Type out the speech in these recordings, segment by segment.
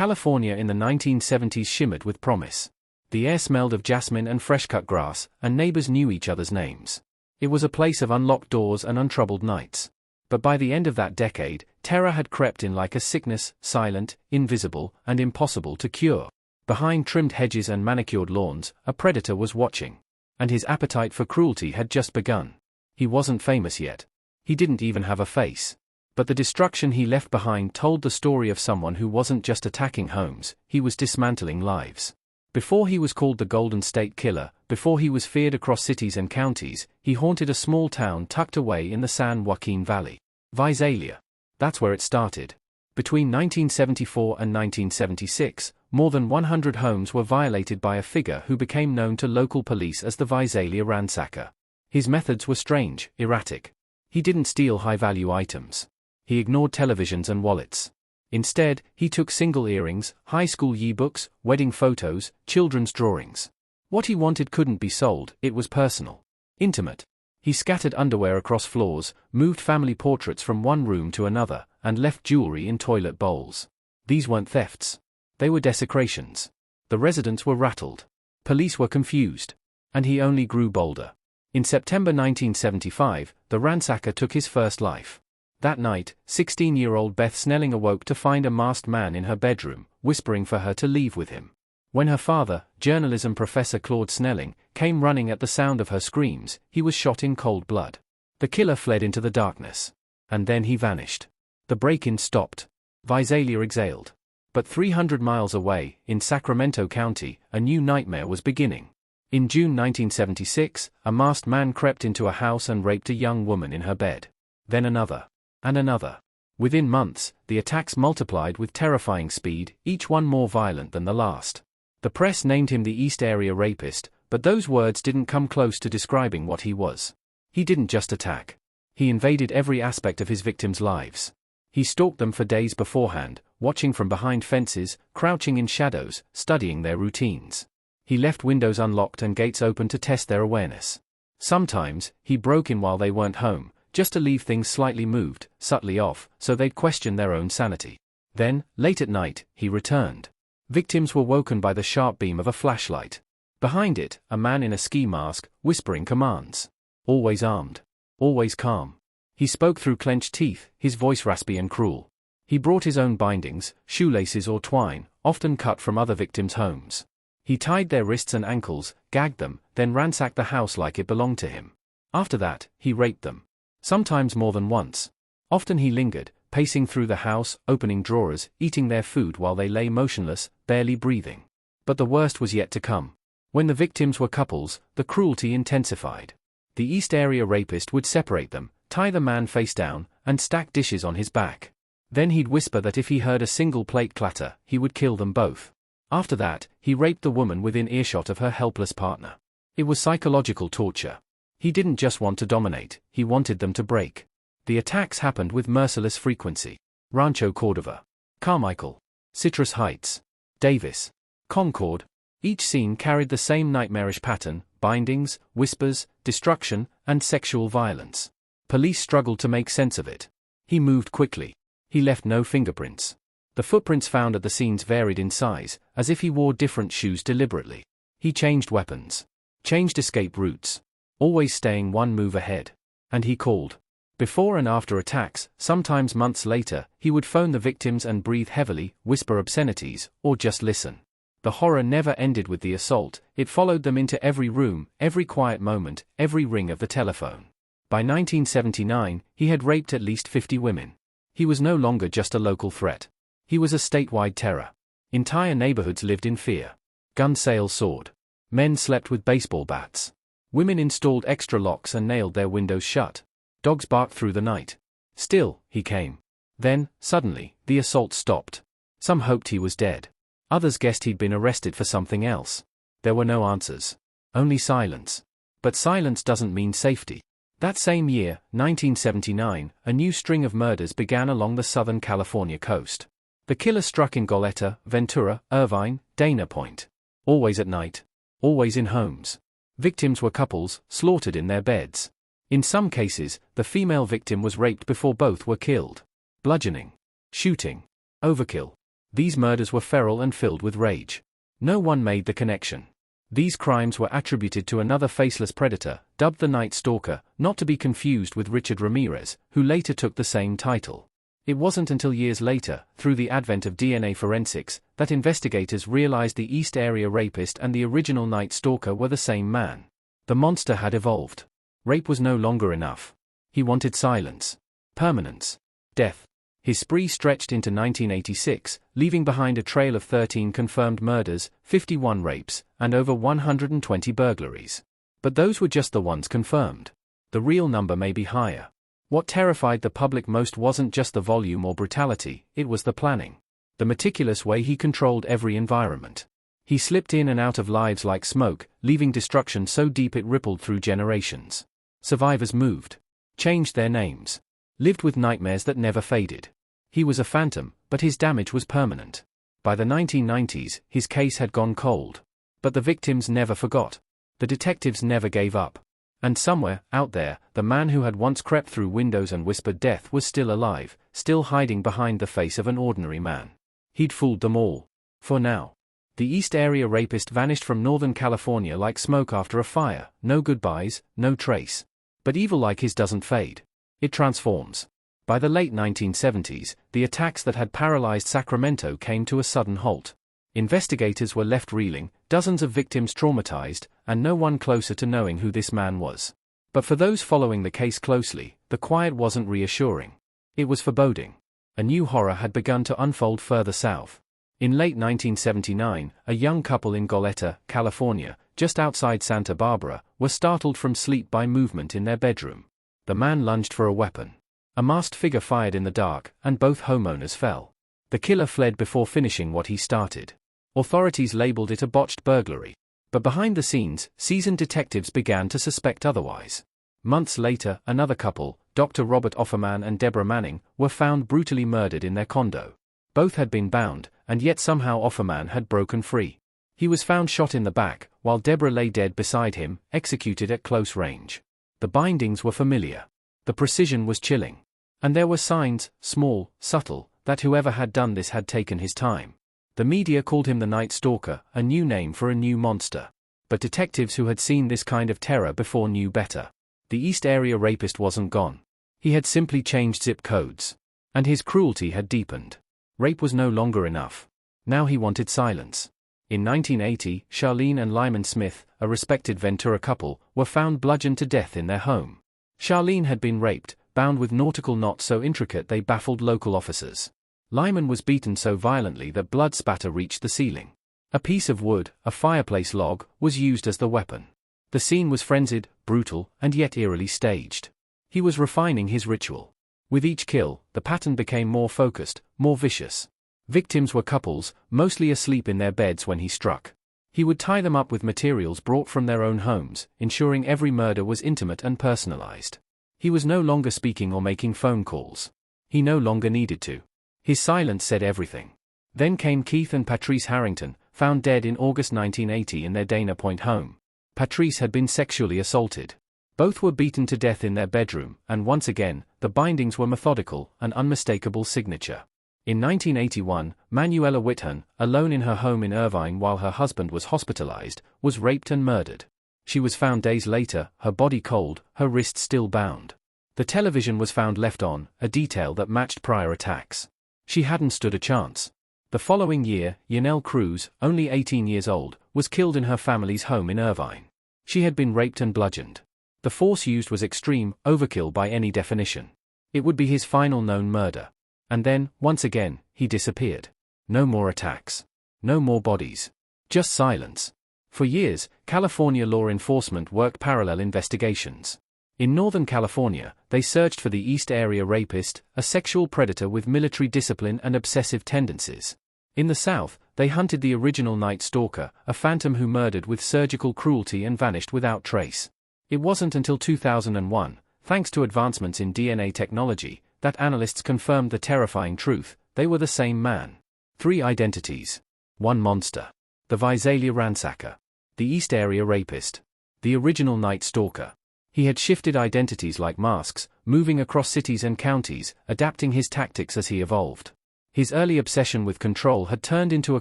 California in the 1970s shimmered with promise. The air smelled of jasmine and fresh-cut grass, and neighbors knew each other's names. It was a place of unlocked doors and untroubled nights. But by the end of that decade, terror had crept in like a sickness, silent, invisible, and impossible to cure. Behind trimmed hedges and manicured lawns, a predator was watching. And his appetite for cruelty had just begun. He wasn't famous yet. He didn't even have a face. But the destruction he left behind told the story of someone who wasn't just attacking homes, he was dismantling lives. Before he was called the Golden State Killer, before he was feared across cities and counties, he haunted a small town tucked away in the San Joaquin Valley. Visalia. That's where it started. Between 1974 and 1976, more than 100 homes were violated by a figure who became known to local police as the Visalia Ransacker. His methods were strange, erratic. He didn't steal high-value items. He ignored televisions and wallets. Instead, he took single earrings, high school yearbooks, wedding photos, children's drawings. What he wanted couldn't be sold, it was personal. Intimate. He scattered underwear across floors, moved family portraits from one room to another, and left jewelry in toilet bowls. These weren't thefts. They were desecrations. The residents were rattled. Police were confused. And he only grew bolder. In September 1975, the ransacker took his first life. That night, 16-year-old Beth Snelling awoke to find a masked man in her bedroom, whispering for her to leave with him. When her father, journalism professor Claude Snelling, came running at the sound of her screams, he was shot in cold blood. The killer fled into the darkness. And then he vanished. The break-in stopped. Visalia exhaled. But 300 miles away, in Sacramento County, a new nightmare was beginning. In June 1976, a masked man crept into a house and raped a young woman in her bed. Then another. And another. Within months, the attacks multiplied with terrifying speed, each one more violent than the last. The press named him the East Area Rapist, but those words didn't come close to describing what he was. He didn't just attack. He invaded every aspect of his victims' lives. He stalked them for days beforehand, watching from behind fences, crouching in shadows, studying their routines. He left windows unlocked and gates open to test their awareness. Sometimes, he broke in while they weren't home, just to leave things slightly moved, subtly off, so they'd question their own sanity. Then, late at night, he returned. Victims were woken by the sharp beam of a flashlight. Behind it, a man in a ski mask, whispering commands. Always armed. Always calm. He spoke through clenched teeth, his voice raspy and cruel. He brought his own bindings, shoelaces or twine, often cut from other victims' homes. He tied their wrists and ankles, gagged them, then ransacked the house like it belonged to him. After that, he raped them. Sometimes more than once. Often he lingered, pacing through the house, opening drawers, eating their food while they lay motionless, barely breathing. But the worst was yet to come. When the victims were couples, the cruelty intensified. The East Area Rapist would separate them, tie the man face down, and stack dishes on his back. Then he'd whisper that if he heard a single plate clatter, he would kill them both. After that, he raped the woman within earshot of her helpless partner. It was psychological torture. He didn't just want to dominate, he wanted them to break. The attacks happened with merciless frequency. Rancho Cordova, Carmichael, Citrus Heights, Davis, Concord. Each scene carried the same nightmarish pattern: bindings, whispers, destruction, and sexual violence. Police struggled to make sense of it. He moved quickly. He left no fingerprints. The footprints found at the scenes varied in size, as if he wore different shoes deliberately. He changed weapons. Changed escape routes. Always staying one move ahead. And he called. Before and after attacks, sometimes months later, he would phone the victims and breathe heavily, whisper obscenities, or just listen. The horror never ended with the assault, it followed them into every room, every quiet moment, every ring of the telephone. By 1979, he had raped at least 50 women. He was no longer just a local threat. He was a statewide terror. Entire neighborhoods lived in fear. Gun sales soared. Men slept with baseball bats. Women installed extra locks and nailed their windows shut. Dogs barked through the night. Still, he came. Then, suddenly, the assault stopped. Some hoped he was dead. Others guessed he'd been arrested for something else. There were no answers. Only silence. But silence doesn't mean safety. That same year, 1979, a new string of murders began along the Southern California coast. The killer struck in Goleta, Ventura, Irvine, Dana Point. Always at night. Always in homes. Victims were couples, slaughtered in their beds. In some cases, the female victim was raped before both were killed. Bludgeoning. Shooting. Overkill. These murders were feral and filled with rage. No one made the connection. These crimes were attributed to another faceless predator, dubbed the Night Stalker, not to be confused with Richard Ramirez, who later took the same title. It wasn't until years later, through the advent of DNA forensics, that investigators realized the East Area Rapist and the original Night Stalker were the same man. The monster had evolved. Rape was no longer enough. He wanted silence, permanence, death. His spree stretched into 1986, leaving behind a trail of 13 confirmed murders, 51 rapes, and over 120 burglaries. But those were just the ones confirmed. The real number may be higher. What terrified the public most wasn't just the volume or brutality, it was the planning. The meticulous way he controlled every environment. He slipped in and out of lives like smoke, leaving destruction so deep it rippled through generations. Survivors moved, changed their names, lived with nightmares that never faded. He was a phantom, but his damage was permanent. By the 1990s, his case had gone cold. But the victims never forgot. The detectives never gave up. And somewhere, out there, the man who had once crept through windows and whispered death was still alive, still hiding behind the face of an ordinary man. He'd fooled them all. For now. The East Area Rapist vanished from Northern California like smoke after a fire, no goodbyes, no trace. But evil like his doesn't fade. It transforms. By the late 1970s, the attacks that had paralyzed Sacramento came to a sudden halt. Investigators were left reeling, dozens of victims traumatized, and no one closer to knowing who this man was. But for those following the case closely, the quiet wasn't reassuring. It was foreboding. A new horror had begun to unfold further south. In late 1979, a young couple in Goleta, California, just outside Santa Barbara, were startled from sleep by movement in their bedroom. The man lunged for a weapon. A masked figure fired in the dark, and both homeowners fell. The killer fled before finishing what he started. Authorities labeled it a botched burglary. But behind the scenes, seasoned detectives began to suspect otherwise. Months later, another couple, Dr. Robert Offerman and Deborah Manning, were found brutally murdered in their condo. Both had been bound, and yet somehow Offerman had broken free. He was found shot in the back, while Deborah lay dead beside him, executed at close range. The bindings were familiar. The precision was chilling. And there were signs, small, subtle, that whoever had done this had taken his time. The media called him the Night Stalker, a new name for a new monster. But detectives who had seen this kind of terror before knew better. The East Area Rapist wasn't gone. He had simply changed zip codes. And his cruelty had deepened. Rape was no longer enough. Now he wanted silence. In 1980, Charlene and Lyman Smith, a respected Ventura couple, were found bludgeoned to death in their home. Charlene had been raped, bound with nautical knots so intricate they baffled local officers. Lyman was beaten so violently that blood spatter reached the ceiling. A piece of wood, a fireplace log, was used as the weapon. The scene was frenzied, brutal, and yet eerily staged. He was refining his ritual. With each kill, the pattern became more focused, more vicious. Victims were couples, mostly asleep in their beds when he struck. He would tie them up with materials brought from their own homes, ensuring every murder was intimate and personalized. He was no longer speaking or making phone calls. He no longer needed to. His silence said everything. Then came Keith and Patrice Harrington, found dead in August 1980 in their Dana Point home. Patrice had been sexually assaulted. Both were beaten to death in their bedroom, and once again, the bindings were methodical, an unmistakable signature. In 1981, Manuela Whithorn, alone in her home in Irvine while her husband was hospitalized, was raped and murdered. She was found days later, her body cold, her wrists still bound. The television was found left on, a detail that matched prior attacks. She hadn't stood a chance. The following year, Yanelle Cruz, only 18 years old, was killed in her family's home in Irvine. She had been raped and bludgeoned. The force used was extreme, overkill by any definition. It would be his final known murder. And then, once again, he disappeared. No more attacks. No more bodies. Just silence. For years, California law enforcement worked parallel investigations. In Northern California, they searched for the East Area Rapist, a sexual predator with military discipline and obsessive tendencies. In the South, they hunted the original Night Stalker, a phantom who murdered with surgical cruelty and vanished without trace. It wasn't until 2001, thanks to advancements in DNA technology, that analysts confirmed the terrifying truth: they were the same man. 3 identities. 1 monster. The Visalia ransacker. The East Area Rapist. The original Night Stalker. He had shifted identities like masks, moving across cities and counties, adapting his tactics as he evolved. His early obsession with control had turned into a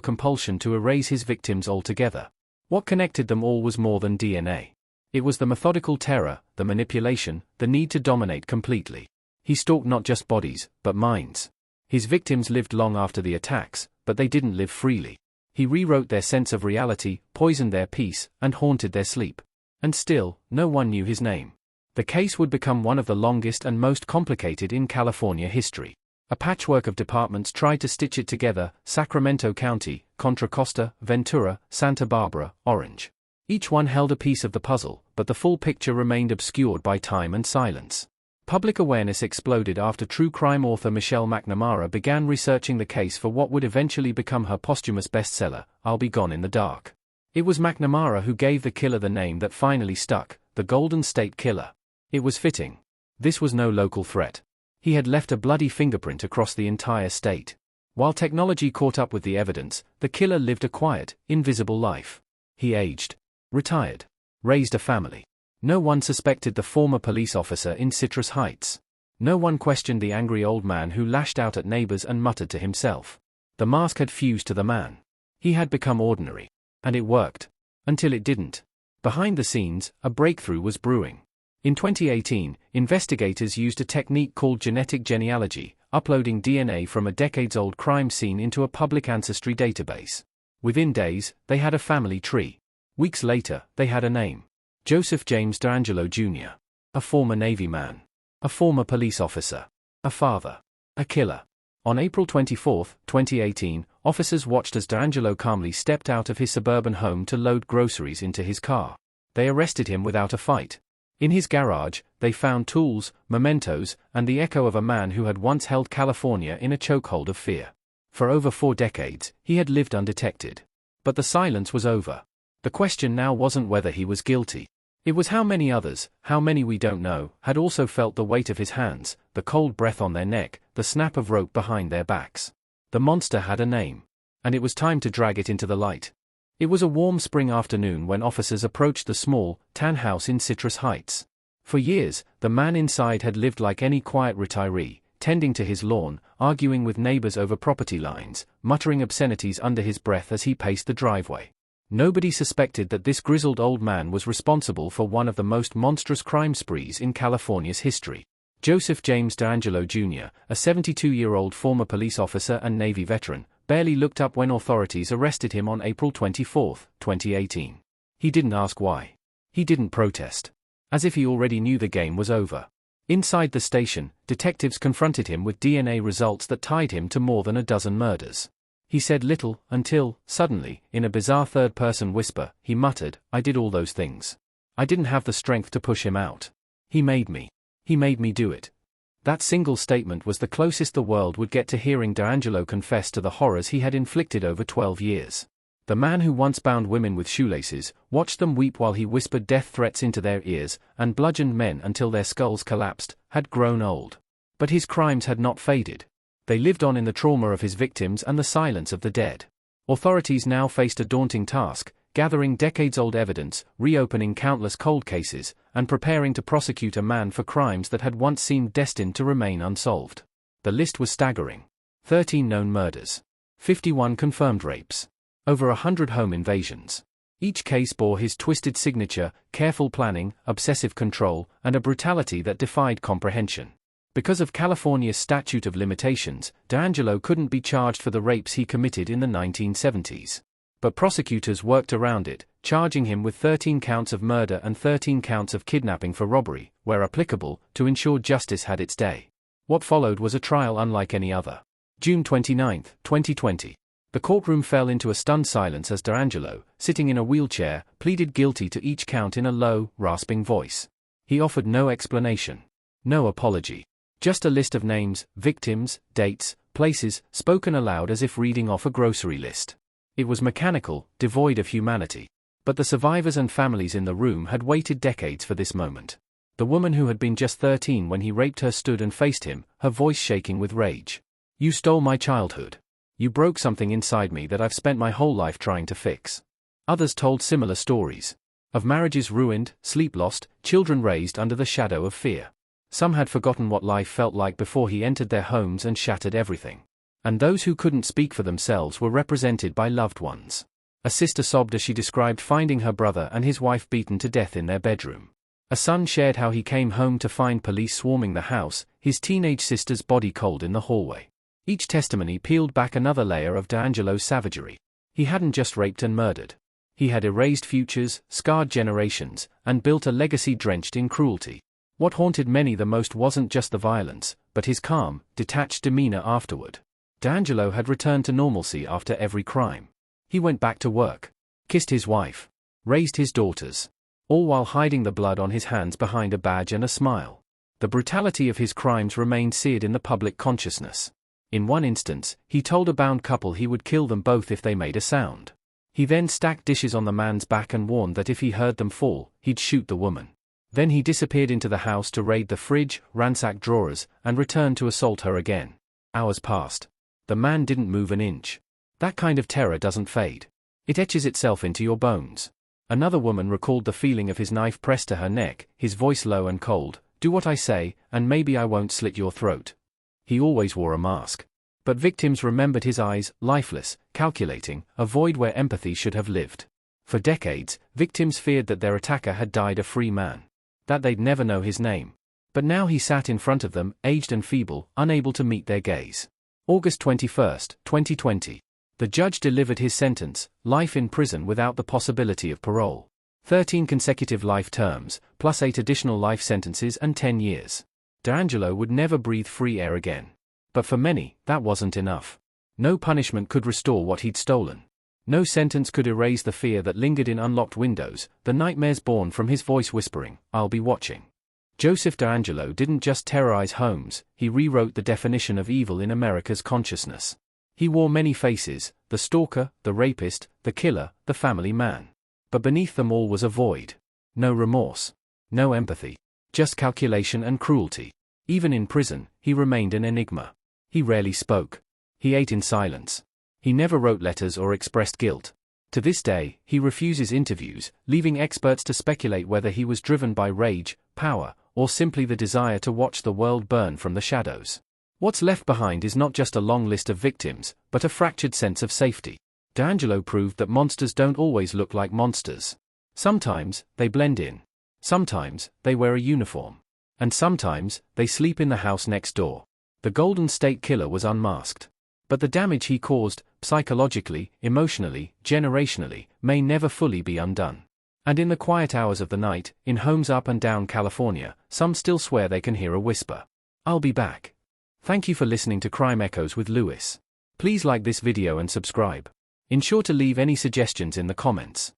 compulsion to erase his victims altogether. What connected them all was more than DNA. It was the methodical terror, the manipulation, the need to dominate completely. He stalked not just bodies, but minds. His victims lived long after the attacks, but they didn't live freely. He rewrote their sense of reality, poisoned their peace, and haunted their sleep. And still, no one knew his name. The case would become one of the longest and most complicated in California history. A patchwork of departments tried to stitch it together: Sacramento County, Contra Costa, Ventura, Santa Barbara, Orange. Each one held a piece of the puzzle, but the full picture remained obscured by time and silence. Public awareness exploded after true crime author Michelle McNamara began researching the case for what would eventually become her posthumous bestseller, I'll Be Gone in the Dark. It was McNamara who gave the killer the name that finally stuck, the Golden State Killer. It was fitting. This was no local threat. He had left a bloody fingerprint across the entire state. While technology caught up with the evidence, the killer lived a quiet, invisible life. He aged, retired, raised a family. No one suspected the former police officer in Citrus Heights. No one questioned the angry old man who lashed out at neighbors and muttered to himself. The mask had fused to the man. He had become ordinary. And it worked. Until it didn't. Behind the scenes, a breakthrough was brewing. In 2018, investigators used a technique called genetic genealogy, uploading DNA from a decades-old crime scene into a public ancestry database. Within days, they had a family tree. Weeks later, they had a name. Joseph James DeAngelo Jr. A former Navy man. A former police officer. A father. A killer. On April 24, 2018, officers watched as DeAngelo calmly stepped out of his suburban home to load groceries into his car. They arrested him without a fight. In his garage, they found tools, mementos, and the echo of a man who had once held California in a chokehold of fear. For over 4 decades, he had lived undetected. But the silence was over. The question now wasn't whether he was guilty. It was how many others, how many we don't know, had also felt the weight of his hands, the cold breath on their neck, the snap of rope behind their backs. The monster had a name. And it was time to drag it into the light. It was a warm spring afternoon when officers approached the small, tan house in Citrus Heights. For years, the man inside had lived like any quiet retiree, tending to his lawn, arguing with neighbors over property lines, muttering obscenities under his breath as he paced the driveway. Nobody suspected that this grizzled old man was responsible for one of the most monstrous crime sprees in California's history. Joseph James DeAngelo Jr., a 72-year-old former police officer and Navy veteran, barely looked up when authorities arrested him on April 24, 2018. He didn't ask why. He didn't protest. As if he already knew the game was over. Inside the station, detectives confronted him with DNA results that tied him to more than a dozen murders. He said little, until, suddenly, in a bizarre third-person whisper, he muttered, "I did all those things. I didn't have the strength to push him out. He made me. He made me do it." That single statement was the closest the world would get to hearing DeAngelo confess to the horrors he had inflicted over 12 years. The man who once bound women with shoelaces, watched them weep while he whispered death threats into their ears, and bludgeoned men until their skulls collapsed, had grown old. But his crimes had not faded. They lived on in the trauma of his victims and the silence of the dead. Authorities now faced a daunting task: gathering decades-old evidence, reopening countless cold cases, and preparing to prosecute a man for crimes that had once seemed destined to remain unsolved. The list was staggering. 13 known murders. 51 confirmed rapes. Over 100 home invasions. Each case bore his twisted signature: careful planning, obsessive control, and a brutality that defied comprehension. Because of California's statute of limitations, DeAngelo couldn't be charged for the rapes he committed in the 1970s. But prosecutors worked around it, charging him with 13 counts of murder and 13 counts of kidnapping for robbery, where applicable, to ensure justice had its day. What followed was a trial unlike any other. June 29, 2020. The courtroom fell into a stunned silence as DeAngelo, sitting in a wheelchair, pleaded guilty to each count in a low, rasping voice. He offered no explanation. No apology. Just a list of names, victims, dates, places, spoken aloud as if reading off a grocery list. It was mechanical, devoid of humanity. But the survivors and families in the room had waited decades for this moment. The woman who had been just 13 when he raped her stood and faced him, her voice shaking with rage. "You stole my childhood. You broke something inside me that I've spent my whole life trying to fix." Others told similar stories. Of marriages ruined, sleep lost, children raised under the shadow of fear. Some had forgotten what life felt like before he entered their homes and shattered everything. And those who couldn't speak for themselves were represented by loved ones. A sister sobbed as she described finding her brother and his wife beaten to death in their bedroom. A son shared how he came home to find police swarming the house, his teenage sister's body cold in the hallway. Each testimony peeled back another layer of DeAngelo's savagery. He hadn't just raped and murdered. He had erased futures, scarred generations, and built a legacy drenched in cruelty. What haunted many the most wasn't just the violence, but his calm, detached demeanor afterward. DeAngelo had returned to normalcy after every crime. He went back to work, kissed his wife, raised his daughters, all while hiding the blood on his hands behind a badge and a smile. The brutality of his crimes remained seared in the public consciousness. In one instance, he told a bound couple he would kill them both if they made a sound. He then stacked dishes on the man's back and warned that if he heard them fall, he'd shoot the woman. Then he disappeared into the house to raid the fridge, ransack drawers, and return to assault her again. Hours passed. The man didn't move an inch. That kind of terror doesn't fade. It etches itself into your bones. Another woman recalled the feeling of his knife pressed to her neck, his voice low and cold, "Do what I say, and maybe I won't slit your throat." He always wore a mask. But victims remembered his eyes, lifeless, calculating, a void where empathy should have lived. For decades, victims feared that their attacker had died a free man, that they'd never know his name. But now he sat in front of them, aged and feeble, unable to meet their gaze. August 21, 2020. The judge delivered his sentence, life in prison without the possibility of parole. 13 consecutive life terms, plus 8 additional life sentences and 10 years. DeAngelo would never breathe free air again. But for many, that wasn't enough. No punishment could restore what he'd stolen. No sentence could erase the fear that lingered in unlocked windows, the nightmares born from his voice whispering, "I'll be watching." Joseph DeAngelo didn't just terrorize homes, he rewrote the definition of evil in America's consciousness. He wore many faces, the stalker, the rapist, the killer, the family man. But beneath them all was a void. No remorse. No empathy. Just calculation and cruelty. Even in prison, he remained an enigma. He rarely spoke. He ate in silence. He never wrote letters or expressed guilt. To this day, he refuses interviews, leaving experts to speculate whether he was driven by rage, power, or simply the desire to watch the world burn from the shadows. What's left behind is not just a long list of victims, but a fractured sense of safety. DeAngelo proved that monsters don't always look like monsters. Sometimes, they blend in. Sometimes, they wear a uniform. And sometimes, they sleep in the house next door. The Golden State Killer was unmasked. But the damage he caused, psychologically, emotionally, generationally, may never fully be undone. And in the quiet hours of the night, in homes up and down California, some still swear they can hear a whisper. I'll be back. Thank you for listening to Crime Echoes with Lewis. Please like this video and subscribe. Ensure to leave any suggestions in the comments.